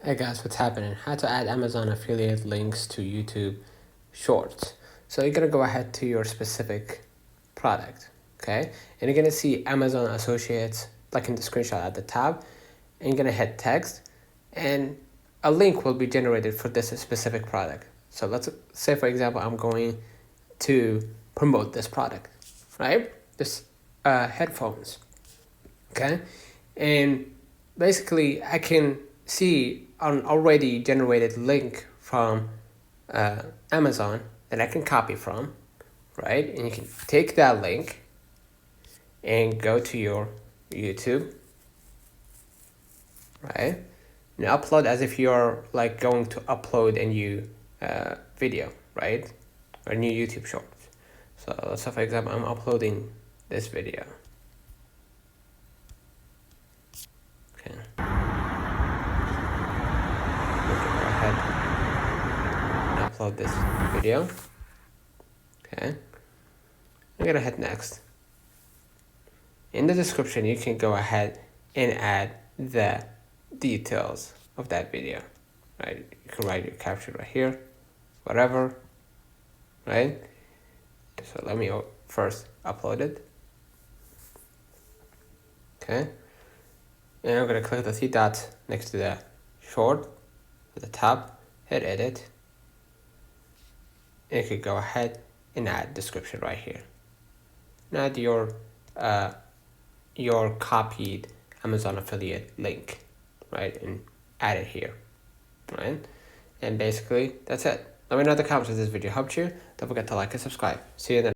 Hey guys, what's happening? How to add Amazon affiliate links to YouTube Shorts. So you're gonna go ahead to your specific product, okay? And you're gonna see Amazon Associates, like in the screenshot at the top, and you're gonna hit text, and a link will be generated for this specific product. So let's say, for example, I'm going to promote this product, right? This headphones, okay? And basically, I can see an already generated link from Amazon that I can copy from, right? And you can take that link and go to your YouTube, right? And upload as if you're like going to upload a new video, right? Or a new YouTube short. So for example, I'm uploading this video. Okay. Upload this video. Okay, I'm gonna hit next. In the description, you can go ahead and add the details of that video, right? You can write your caption right here, whatever, right? So let me first upload it. Okay, and I'm gonna click the three dots next to the short at the top, hit edit, and you could go ahead and add description right here. And add your copied Amazon affiliate link, right? And add it here, right? And basically that's it. Let me know in the comments if this video helped you. Don't forget to like and subscribe. See you in the